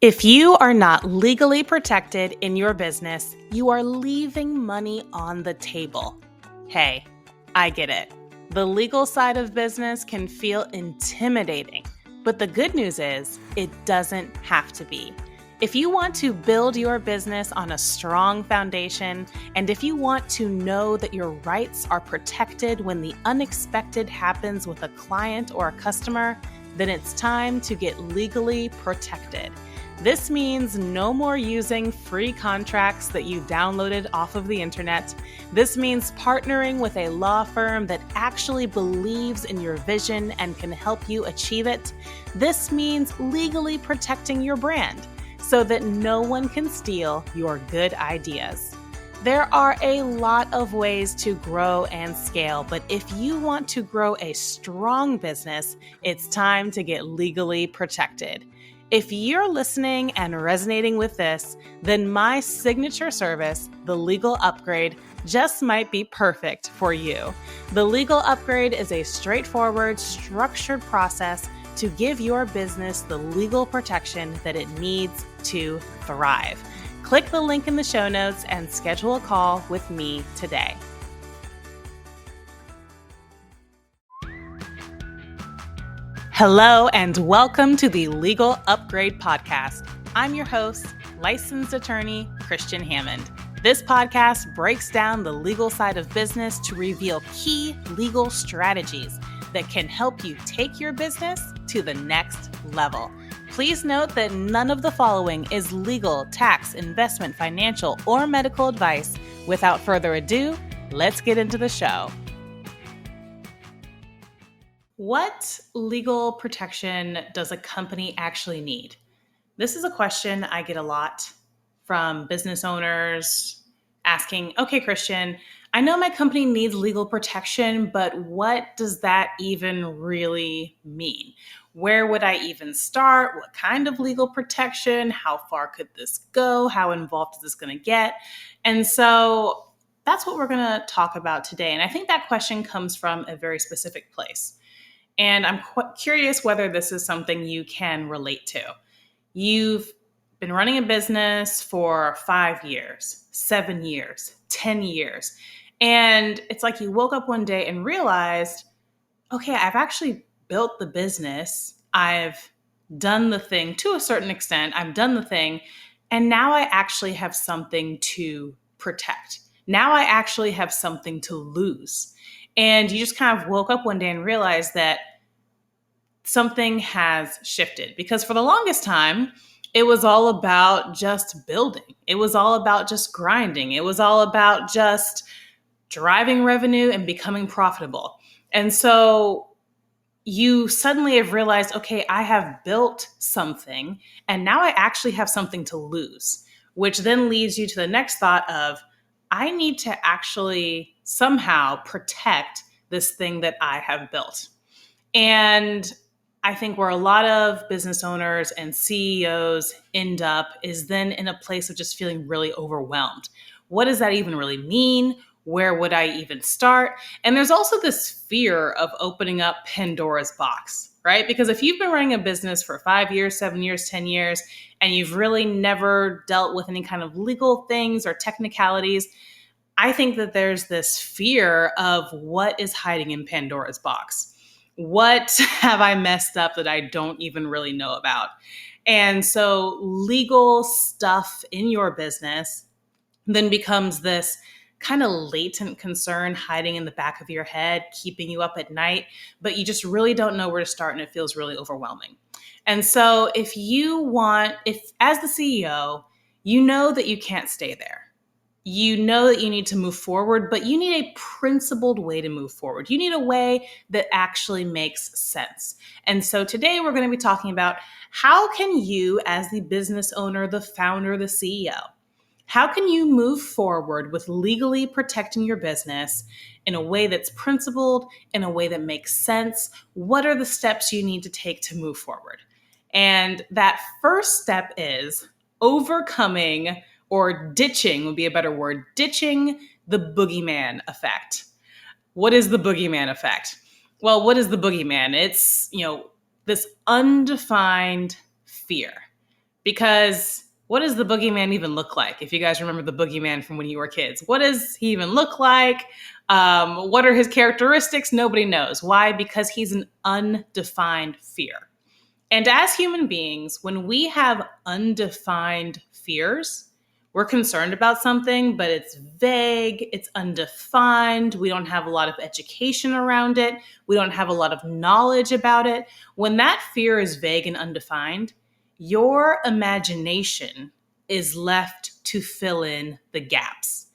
If you are not legally protected in your business, you are leaving money on the table. Hey, I get it. The legal side of business can feel intimidating, but the good news is it doesn't have to be. If you want to build your business on a strong foundation, and if you want to know that your rights are protected when the unexpected happens with a client or a customer, then it's time to get legally protected. This means no more using free contracts that you downloaded off of the internet. This means partnering with a law firm that actually believes in your vision and can help you achieve it. This means legally protecting your brand so that no one can steal your good ideas. There are a lot of ways to grow and scale, but if you want to grow a strong business, it's time to get legally protected. If you're listening and resonating with this, then my signature service, the Legal Upgrade, just might be perfect for you. The Legal Upgrade is a straightforward, structured process to give your business the legal protection that it needs to thrive. Click the link in the show notes and schedule a call with me today. Hello and welcome to the Legal Upgrade Podcast. I'm your host, licensed attorney Christian Hammond. This podcast breaks down the legal side of business to reveal key legal strategies that can help you take your business to the next level. Please note that none of the following is legal, tax, investment, financial, or medical advice. Without further ado, let's get into the show. What legal protection does a company actually need? This is a question I get a lot from business owners asking, okay, Christian, I know my company needs legal protection, but what does that even really mean? Where would I even start? What kind of legal protection? How far could this go? How involved is this going to get? And so that's what we're going to talk about today. And I think that question comes from a very specific place. And I'm curious whether this is something you can relate to. You've been running a business for 5 years, 7 years, 10 years. And it's like you woke up one day and realized, okay, I've actually built the business. I've done the thing to a certain extent. I've done the thing. And now I actually have something to protect. Now I actually have something to lose. And you just kind of woke up one day and realized that something has shifted. Because for the longest time, it was all about just building. It was all about just grinding. It was all about just driving revenue and becoming profitable. And so you suddenly have realized, okay, I have built something and now I actually have something to lose, which then leads you to the next thought of, I need to actually somehow protect this thing that I have built. And I think where a lot of business owners and CEOs end up is then in a place of just feeling really overwhelmed. What does that even really mean? Where would I even start? And there's also this fear of opening up Pandora's box, right? Because if you've been running a business for 5 years, 7 years, 10 years, and you've really never dealt with any kind of legal things or technicalities, I think that there's this fear of what is hiding in Pandora's box. What have I messed up that I don't even really know about? And so legal stuff in your business then becomes this kind of latent concern hiding in the back of your head, keeping you up at night, but you just really don't know where to start and it feels really overwhelming. And so if as the CEO, you know that you can't stay there. You know that you need to move forward, but you need a principled way to move forward. You need a way that actually makes sense. And so today we're going to be talking about how can you, as the business owner, the founder, the CEO, how can you move forward with legally protecting your business in a way that's principled, in a way that makes sense? What are the steps you need to take to move forward? And that first step is overcoming, or ditching would be a better word, ditching the boogeyman effect. What is the boogeyman effect? Well, what is the boogeyman? It's, this undefined fear. Because what does the boogeyman even look like? If you guys remember the boogeyman from when you were kids, what does he even look like? What are his characteristics? Nobody knows. Why? Because he's an undefined fear. And as human beings, when we have undefined fears, we're concerned about something, but it's vague, it's undefined. We don't have a lot of education around it. We don't have a lot of knowledge about it. When that fear is vague and undefined, your imagination is left to fill in the gaps.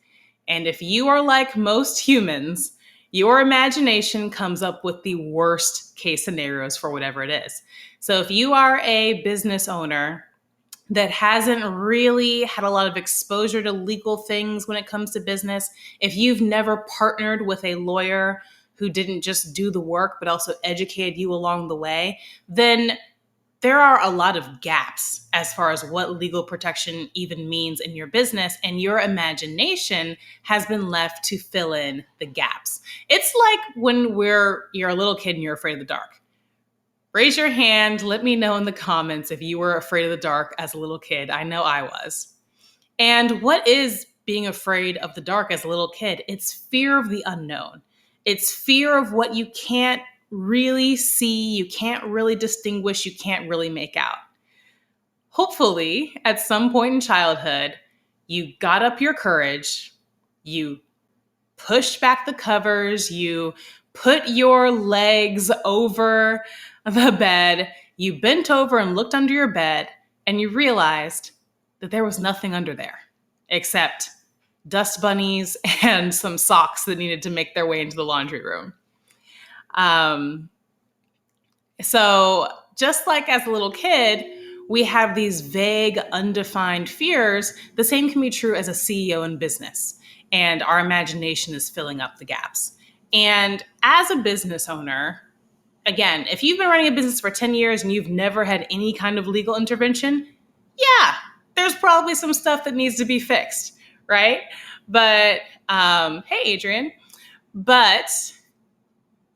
And if you are like most humans, your imagination comes up with the worst case scenarios for whatever it is. So if you are a business owner that hasn't really had a lot of exposure to legal things when it comes to business, if you've never partnered with a lawyer who didn't just do the work but also educated you along the way, then there are a lot of gaps as far as what legal protection even means in your business, and your imagination has been left to fill in the gaps. It's like when you're a little kid and you're afraid of the dark. Raise your hand. Let me know in the comments if you were afraid of the dark as a little kid. I know I was. And what is being afraid of the dark as a little kid? It's fear of the unknown. It's fear of what you can't really see, you can't really distinguish, you can't really make out. Hopefully, at some point in childhood, you got up your courage, you pushed back the covers, you put your legs over the bed, you bent over and looked under your bed, and you realized that there was nothing under there except dust bunnies and some socks that needed to make their way into the laundry room. So just like as a little kid, we have these vague, undefined fears. The same can be true as a CEO in business, and our imagination is filling up the gaps. And as a business owner, again, if you've been running a business for 10 years and you've never had any kind of legal intervention, yeah, there's probably some stuff that needs to be fixed, right? But, hey, Adrian, but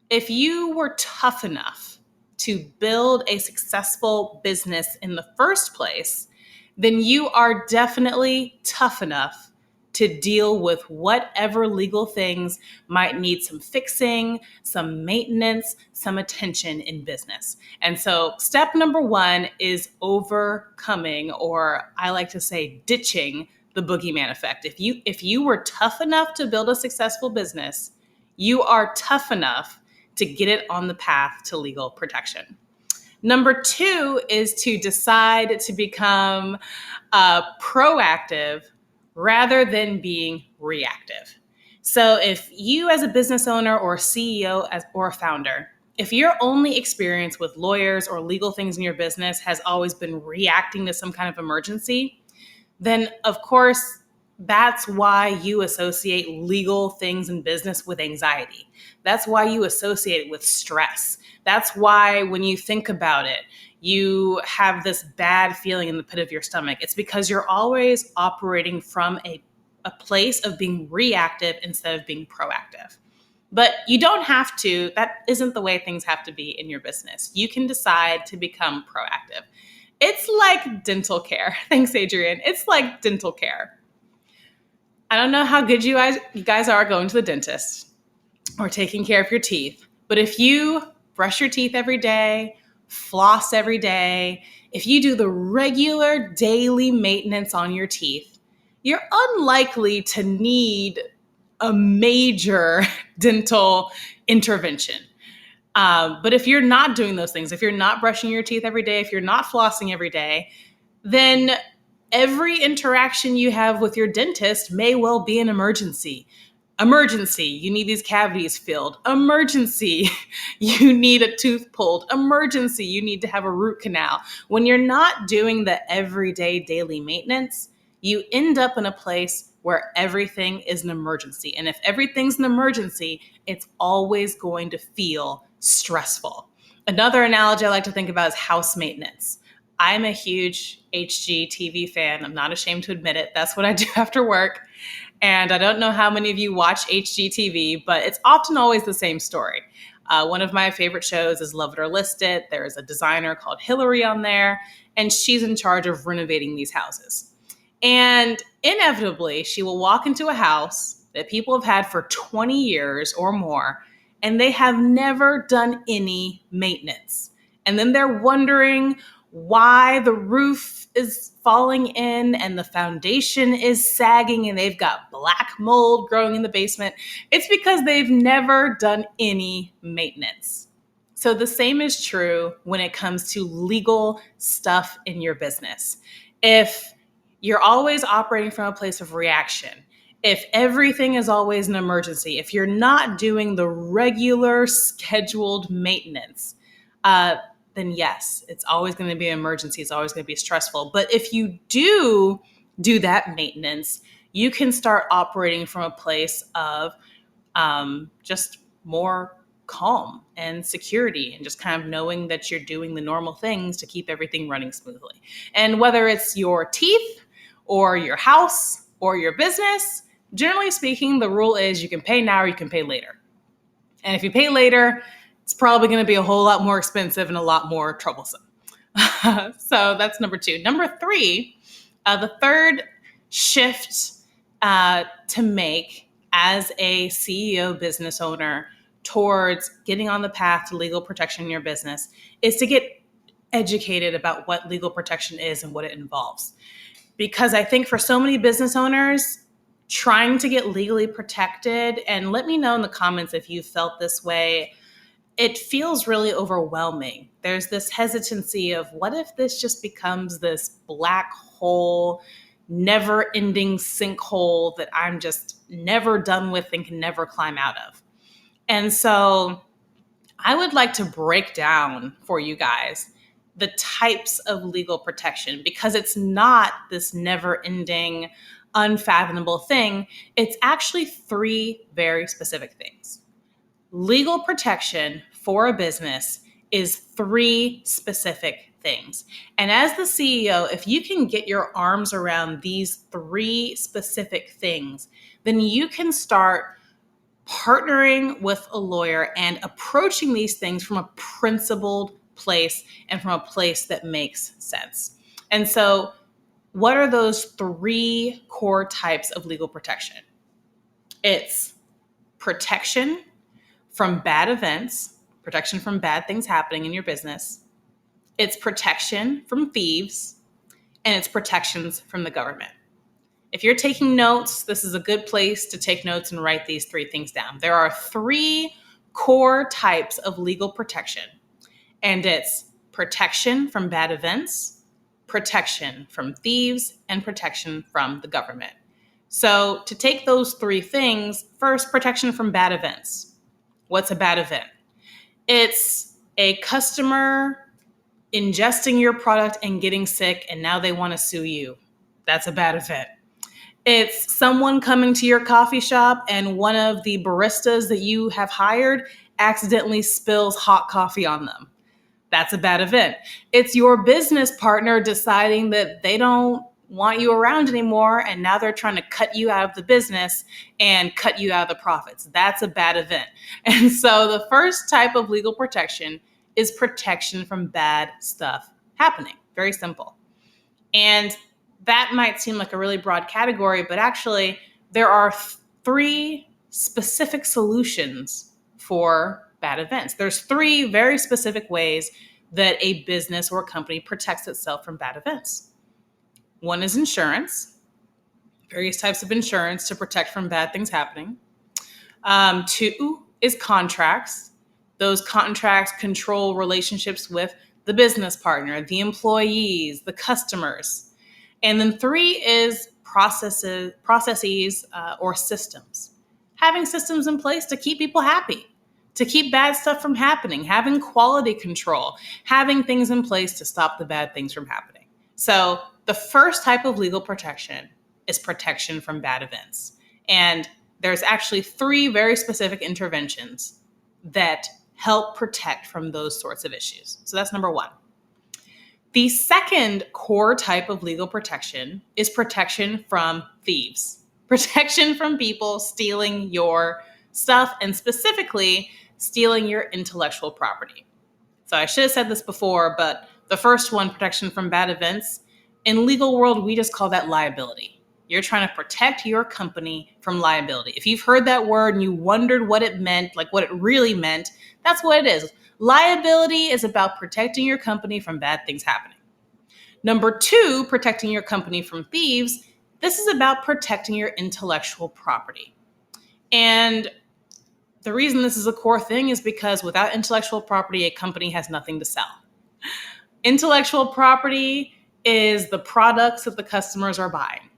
if you were tough enough to build a successful business in the first place, then you are definitely tough enough to deal with whatever legal things might need some fixing, some maintenance, some attention in business. And so step number one is overcoming, or I like to say ditching, the boogeyman effect. If you were tough enough to build a successful business, you are tough enough to get it on the path to legal protection. Number two is to decide to become proactive rather than being reactive. So if you as a business owner or CEO or a founder, if your only experience with lawyers or legal things in your business has always been reacting to some kind of emergency, then of course, that's why you associate legal things in business with anxiety. That's why you associate it with stress. That's why when you think about it, you have this bad feeling in the pit of your stomach. It's because you're always operating from a place of being reactive instead of being proactive. But you don't have to. That isn't the way things have to be in your business. You can decide to become proactive. It's like dental care. Thanks, Adrian. It's like dental care. I don't know how good you guys are going to the dentist or taking care of your teeth, but if you brush your teeth every day, floss every day, if you do the regular daily maintenance on your teeth, you're unlikely to need a major dental intervention. But if you're not doing those things, if you're not brushing your teeth every day, if you're not flossing every day, then every interaction you have with your dentist may well be an emergency. Emergency, you need these cavities filled. Emergency, you need a tooth pulled. Emergency, you need to have a root canal. When you're not doing the everyday daily maintenance, you end up in a place where everything is an emergency. And if everything's an emergency, it's always going to feel stressful. Another analogy I like to think about is house maintenance. I'm a huge HGTV fan. I'm not ashamed to admit it. That's what I do after work. And I don't know how many of you watch HGTV, but it's often always the same story. One of my favorite shows is Love It or List It. There's a designer called Hillary on there, and she's in charge of renovating these houses. And inevitably, she will walk into a house that people have had for 20 years or more, and they have never done any maintenance. And then they're wondering why the roof is falling in and the foundation is sagging and they've got black mold growing in the basement. It's because they've never done any maintenance. So the same is true when it comes to legal stuff in your business. If you're always operating from a place of reaction, if everything is always an emergency, if you're not doing the regular scheduled maintenance, then yes, it's always going to be an emergency. It's always going to be stressful. But if you do that maintenance, you can start operating from a place of just more calm and security and just kind of knowing that you're doing the normal things to keep everything running smoothly. And whether it's your teeth or your house or your business, generally speaking, the rule is you can pay now or you can pay later. And if you pay later, it's probably going to be a whole lot more expensive and a lot more troublesome. So that's number 2. Number 3, the third shift to make as a CEO business owner towards getting on the path to legal protection in your business is to get educated about what legal protection is and what it involves. Because I think for so many business owners, trying to get legally protected, and let me know in the comments if you felt this way, it feels really overwhelming. There's this hesitancy of what if this just becomes this black hole, never-ending sinkhole that I'm just never done with and can never climb out of. And so I would like to break down for you guys the types of legal protection, because it's not this never-ending, unfathomable thing. It's actually 3 very specific things. Legal protection for a business is 3 specific things. And as the CEO, if you can get your arms around these 3 specific things, then you can start partnering with a lawyer and approaching these things from a principled place and from a place that makes sense. And so, what are those 3 core types of legal protection? It's protection from bad events, protection from bad things happening in your business. It's protection from thieves, and it's protections from the government. If you're taking notes, this is a good place to take notes and write these 3 things down. There are 3 core types of legal protection, and it's protection from bad events, protection from thieves, and protection from the government. So to take those 3 things, first, protection from bad events. What's a bad event? It's a customer ingesting your product and getting sick, and now they want to sue you. That's a bad event. It's someone coming to your coffee shop and one of the baristas that you have hired accidentally spills hot coffee on them. That's a bad event. It's your business partner deciding that they don't want you around anymore, and now they're trying to cut you out of the business and cut you out of the profits. That's a bad event. And so the first type of legal protection is protection from bad stuff happening. Very simple. And that might seem like a really broad category, but actually there are 3 specific solutions for bad events. There's 3 very specific ways that a business or a company protects itself from bad events. One is insurance, various types of insurance to protect from bad things happening. 2 is contracts. Those contracts control relationships with the business partner, the employees, the customers. And then 3 is processes or systems. Having systems in place to keep people happy, to keep bad stuff from happening, having quality control, having things in place to stop the bad things from happening. So the first type of legal protection is protection from bad events. And there's actually 3 very specific interventions that help protect from those sorts of issues. So that's number 1. The second core type of legal protection is protection from thieves, protection from people stealing your stuff and specifically stealing your intellectual property. So I should have said this before, but The first one, protection from bad events. In legal world, we just call that liability. You're trying to protect your company from liability. If you've heard that word and you wondered what it meant, like what it really meant, that's what it is. Liability is about protecting your company from bad things happening. Number two, protecting your company from thieves. This is about protecting your intellectual property. And the reason this is a core thing is because without intellectual property, a company has nothing to sell. Intellectual property is the products that the customers are buying.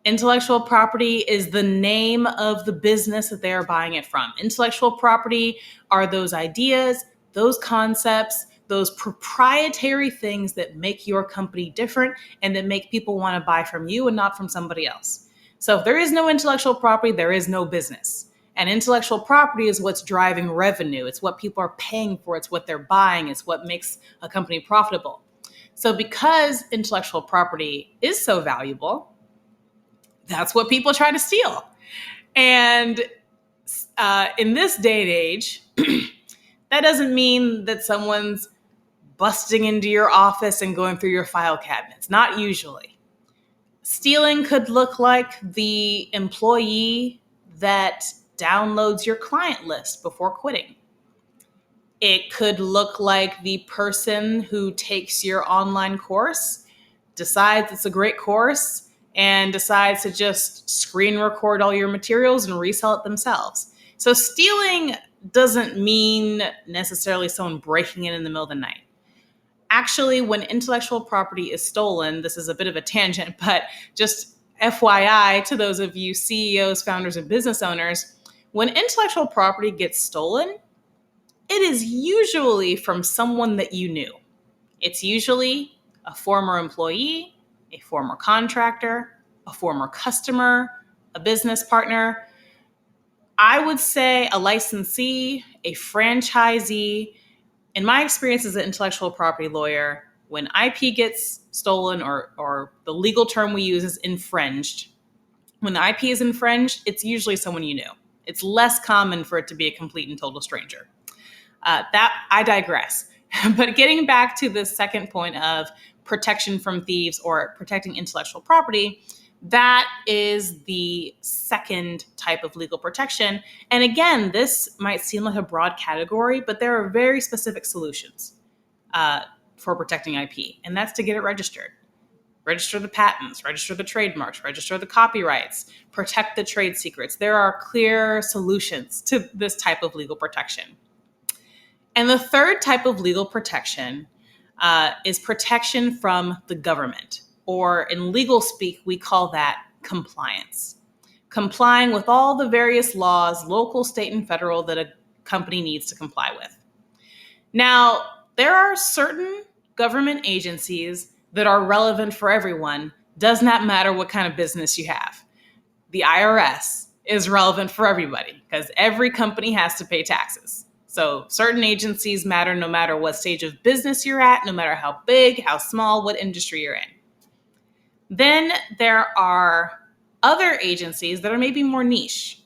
Intellectual property is the name of the business that they are buying it from. Intellectual property are those ideas, those concepts, those proprietary things that make your company different and that make people want to buy from you and not from somebody else. So if there is no intellectual property, there is no business. And intellectual property is what's driving revenue. It's what people are paying for. It's what they're buying. It's what makes a company profitable. So because intellectual property is so valuable, that's what people try to steal. And in this day and age, that doesn't mean that someone's busting into your office and going through your file cabinets. Not usually. Stealing could look like the employee that downloads your client list before quitting. It could look like the person who takes your online course, decides it's a great course, and decides to just screen record all your materials and resell it themselves. So stealing doesn't mean necessarily someone breaking in the middle of the night. Actually, when intellectual property is stolen, this is a bit of a tangent, but just FYI to those of you CEOs, founders, and business owners, when intellectual property gets stolen, it is usually from someone that you knew. It's usually a former employee, a former contractor, a former customer, a business partner. I would say a licensee, a franchisee. In my experience as an intellectual property lawyer, when IP gets stolen or the legal term we use is infringed, when the IP is infringed, it's usually someone you knew. It's less common for it to be a complete and total stranger. That I digress. But getting back to the second point of protection from thieves or protecting intellectual property, that is the second type of legal protection. And again, this might seem like a broad category, but there are very specific solutions for protecting IP, and that's to get it registered. Register the patents, register the trademarks, register the copyrights, protect the trade secrets. There are clear solutions to this type of legal protection. And the third type of legal protection is protection from the government, or in legal speak, we call that compliance. Complying with all the various laws, local, state, and federal, that a company needs to comply with. Now, there are certain government agencies that are relevant for everyone. Does not matter what kind of business you have. The IRS is relevant for everybody because every company has to pay taxes. So certain agencies matter no matter what stage of business you're at, no matter how big, how small, what industry you're in. Then there are other agencies that are maybe more niche.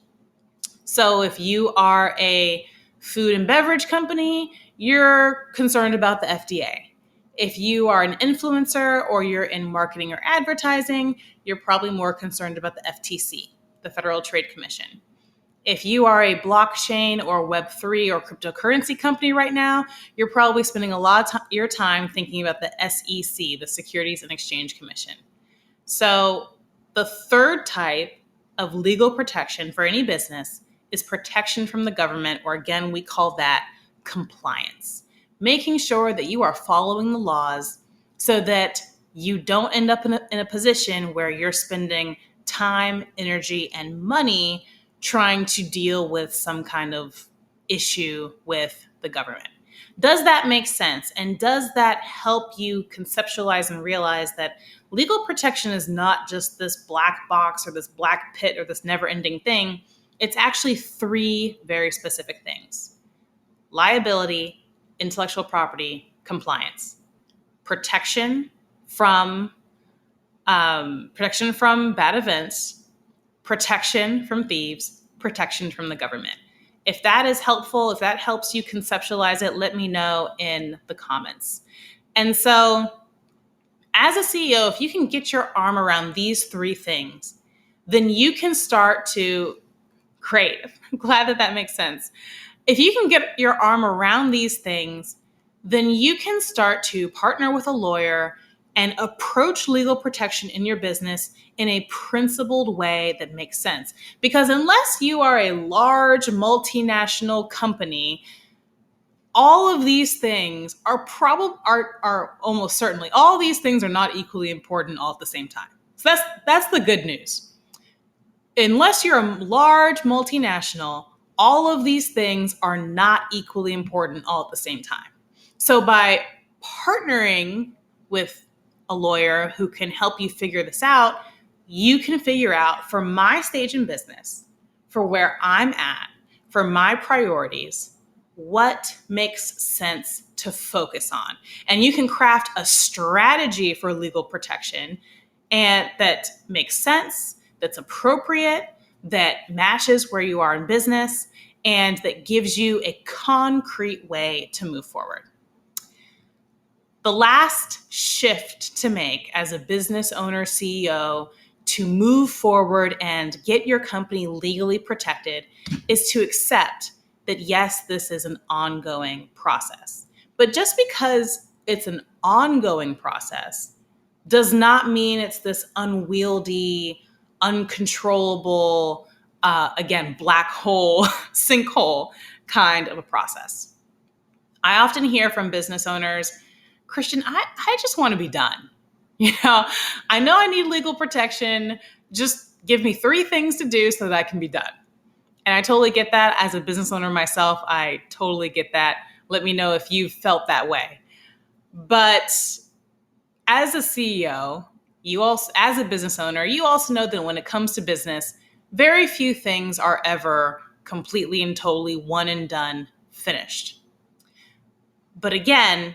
So if you are a food and beverage company, you're concerned about the FDA. If you are an influencer or you're in marketing or advertising, you're probably more concerned about the FTC, the Federal Trade Commission. If you are a blockchain or Web3 or cryptocurrency company right now, you're probably spending a lot of your time thinking about the SEC, the Securities and Exchange Commission. So the third type of legal protection for any business is protection from the government, or again, we call that compliance. Making sure that you are following the laws so that you don't end up in a position where you're spending time, energy, and money trying to deal with some kind of issue with the government. Does that make sense? And does that help you conceptualize and realize that legal protection is not just this black box or this black pit or this never-ending thing? It's actually three very specific things: liability, intellectual property, compliance. Protection from bad events, protection from thieves, protection from the government. If that is helpful, if that helps you conceptualize it, let me know in the comments. And so as a CEO, if you can get your arm around these three things, then you can start to create. I'm glad that that makes sense. If you can get your arm around these things, then you can start to partner with a lawyer and approach legal protection in your business in a principled way that makes sense. Because unless you are a large multinational company, all of these things are almost certainly, all these things are not equally important all at the same time. So that's the good news. Unless you're a large multinational, all of these things are not equally important all at the same time. So by partnering with a lawyer who can help you figure this out, you can figure out, for my stage in business, for where I'm at, for my priorities, what makes sense to focus on. And you can craft a strategy for legal protection and that makes sense, that's appropriate, that matches where you are in business, and that gives you a concrete way to move forward. The last shift to make as a business owner, CEO, to move forward and get your company legally protected is to accept that, yes, this is an ongoing process. But just because it's an ongoing process does not mean it's this unwieldy, uncontrollable, again, black hole, sinkhole kind of a process. I often hear from business owners, Christian, I just want to be done. I know I need legal protection. Just give me 3 things to do so that I can be done. And I totally get that. As a business owner myself, I totally get that. Let me know if you've felt that way. But as a CEO, as a business owner, you also know that when it comes to business, very few things are ever completely and totally one and done, finished. But again,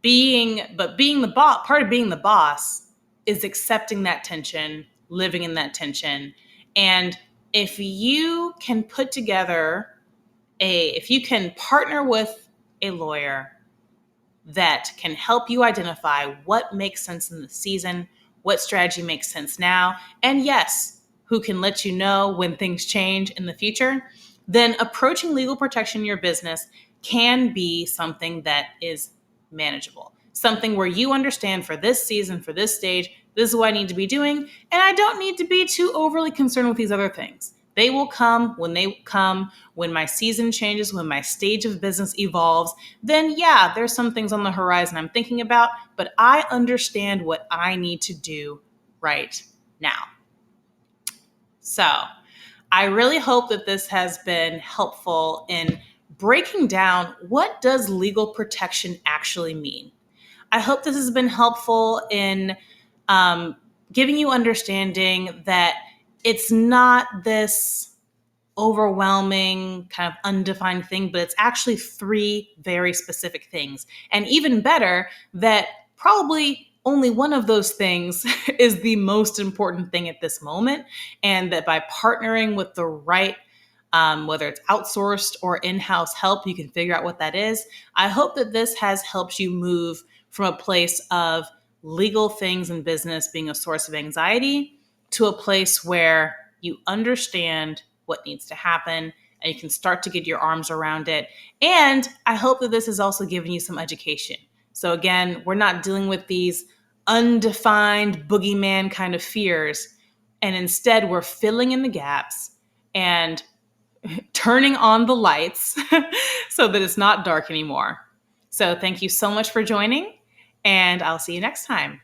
being the boss, part of being the boss is accepting that tension, living in that tension. And if you can if you can partner with a lawyer that can help you identify what makes sense in the season, what strategy makes sense now, and yes, who can let you know when things change in the future, then approaching legal protection in your business can be something that is manageable. Something where you understand, for this season, for this stage, this is what I need to be doing, and I don't need to be too overly concerned with these other things. They will come when they come. When my season changes, when my stage of business evolves, then yeah, there's some things on the horizon I'm thinking about, but I understand what I need to do right now. So I really hope that this has been helpful in breaking down, what does legal protection actually mean? I hope this has been helpful in giving you understanding that it's not this overwhelming kind of undefined thing, but it's actually 3 very specific things. And even better, that probably only one of those things is the most important thing at this moment. And that by partnering with the right, whether it's outsourced or in-house help, you can figure out what that is. I hope that this has helped you move from a place of legal things in business being a source of anxiety to a place where you understand what needs to happen and you can start to get your arms around it. And I hope that this has also given you some education. So again, we're not dealing with these undefined boogeyman kind of fears. And instead, we're filling in the gaps and turning on the lights so that it's not dark anymore. So thank you so much for joining, and I'll see you next time.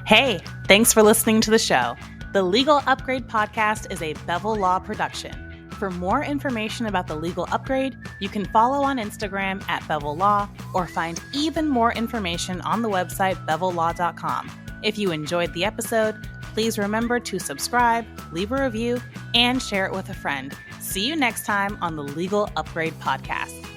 Hey, thanks for listening to the show. The Legal Upgrade Podcast is a Bevel Law production. For more information about the Legal Upgrade, you can follow on Instagram at Bevel Law or find even more information on the website bevellaw.com. If you enjoyed the episode, please remember to subscribe, leave a review, and share it with a friend. See you next time on the Legal Upgrade Podcast.